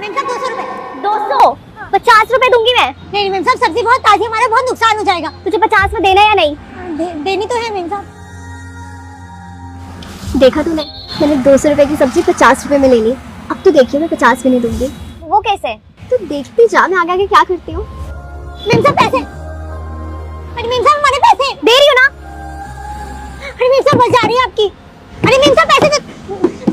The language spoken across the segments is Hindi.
मैम साहब 200 रुपए। 200? 50 रुपए दूंगी मैं। नहीं मैम साहब, सब्जी बहुत ताजी, हमारा बहुत नुकसान हो जाएगा। तुझे 50 में देना है या नहीं? देनी तो है मैम साहब। देखा तूने, मैंने 200 रुपए की सब्जी 50 रुपए में ले ली। अब तो देखिए मैं 50 भी नहीं दूंगी। वो कैसे? तू देखती जा मैं आगे आगे क्या करती हूँ। मैम साहब पैसे। अरे मैम साहब हमारे पैसे। दे रही हूँ ना। अरे मैम साहब बच जा रही है आपकी। अरे मैम साहब पैसे दे।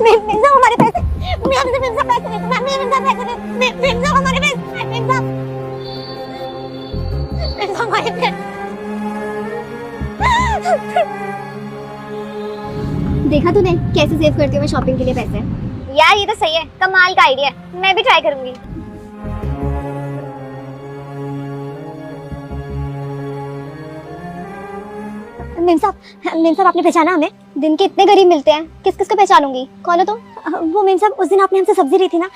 मैम साहब हमारे पैसे। मैम साहब पैसे दे। मैम साहब पैसे दे। मैम साहब हमारे पैसे। मैम साहब हमारे पैसे। देखा तूने कैसे सेव करती हूँ मैं शॉपिंग के लिए पैसे। यार ये तो सही है, कमाल का आइडिया है, मैं भी ट्राई करूंगी। मैम साहब आपने पहचाना हमें? दिन के इतने गरीब मिलते हैं, किस किस को पहचानूंगी? कौन हो तुम? वो मैम साहब उस दिन आपने हमसे सब्जी ली थी ना,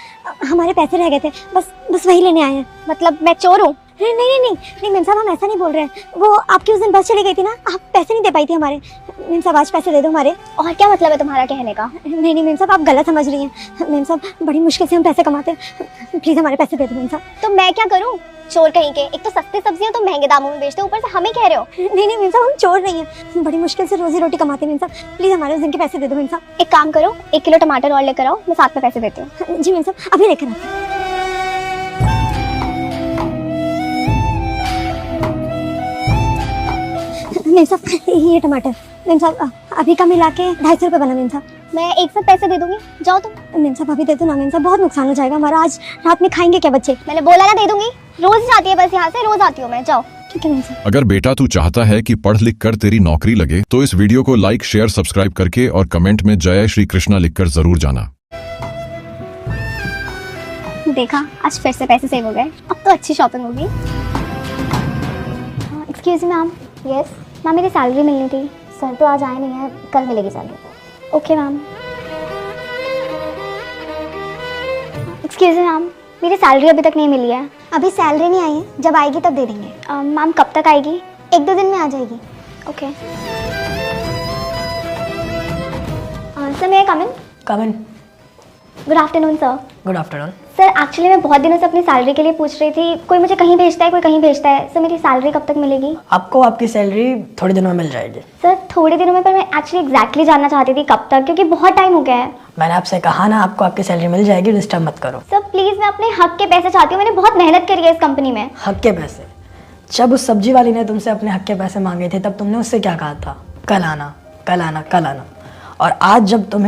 हमारे पैसे रह गए थे, बस वही लेने आए हैं। मतलब मैं चोर हूँ? नहीं मैम साहब हम ऐसा नहीं बोल रहे हैं। वो आपकी उस दिन बस चली गई थी ना, आप पैसे नहीं दे पाई थी हमारे। मैम साहब आज पैसे दे दो हमारे। और क्या मतलब है तुम्हारा कहने का? नहीं मैम साहब आप गलत समझ रही हैं। मैम साहब बड़ी मुश्किल से हम पैसे कमाते हैं, प्लीज हमारे पैसे दे दो मैम साहब। तो मैं क्या करूँ? चोर कहीं के, एक तो सस्ती सब्जियां तुम महंगे दामों में बेचते हो, ऊपर से हमें कह रहे हो। नहीं मैम साहब हम चोर नहीं हैं, बड़ी मुश्किल से रोजी रोटी कमाते हैं मैम साहब, प्लीज हमारे उस दिन के पैसे दे दो मैम साहब। एक काम करो, 1 किलो टमाटर और लेकर आओ, मैं साथ में पैसे देती हूँ। जी मैम साहब अभी लेकर आते हैं। मैम साहब ये टमाटर। मैम साहब अभी का मिला के 250 रुपये बना मैम साहब। मैं एक साथ पैसे दे दूंगी, जाओ तुम। मैम साहब अभी दे दो ना मैम साहब, बहुत नुकसान हो जाएगा हमारा, आज रात में खाएंगे क्या बच्चे? मैंने बोला ना दे दूंगी, रोज जाती है बस यहाँ से, रोज आती हूँ मैं, जाओ। ठीक है मैम साहब। अगर बेटा तू चाहता है कि पढ़ लिख कर तेरी नौकरी लगे तो इस वीडियो को लाइक शेयर सब्सक्राइब करके और कमेंट में जय श्री कृष्णा लिखकर जरूर जाना। देखा आज फिर से पैसे सेव हो गए, अब तो अच्छी शॉपिंग होगी। Excuse me ma'am. Yes ma'am, मेरी सैलरी मिलनी थी। सर तो आज आए नहीं है, कल मिलेगी salary. Okay ma'am. Excuse me ma'am, मेरी सैलरी अभी तक नहीं मिली है। अभी सैलरी नहीं आई है, जब आएगी तब दे देंगे। मैम कब तक आएगी? 1-2 दिन में आ जाएगी। ओके। सर मैं come in? Come in. Good afternoon sir. Good afternoon. Sir actually मैं बहुत दिनों से अपनी सैलरी के लिए पूछ रही थी, कोई मुझे कहीं भेजता है, कोई कहीं भेजता है। सर मेरी सैलरी कब तक मिलेगी? आपको आपकी सैलरी थोड़े दिनों में मिल जाएगी। सर थोड़े दिनों में, पर मैं एक्चुअली एग्जैक्टली जानना चाहती थी कब तक, क्योंकि बहुत टाइम हो गया है। मैंने आपसे कहा ना आपको आपकी सैलरी मिल जाएगी, डिस्टर्ब मत करो। सर प्लीज़, मैं अपने हक के पैसे चाहती हूँ, मैंने बहुत मेहनत करी है इस कंपनी में। हक के पैसे? जब उस सब्जी वाली ने तुमसे अपने हक के पैसे मांगे थे तब तुमने उससे क्या कहा था? कल आना कल आना कल आना। और आज जब तुम्हें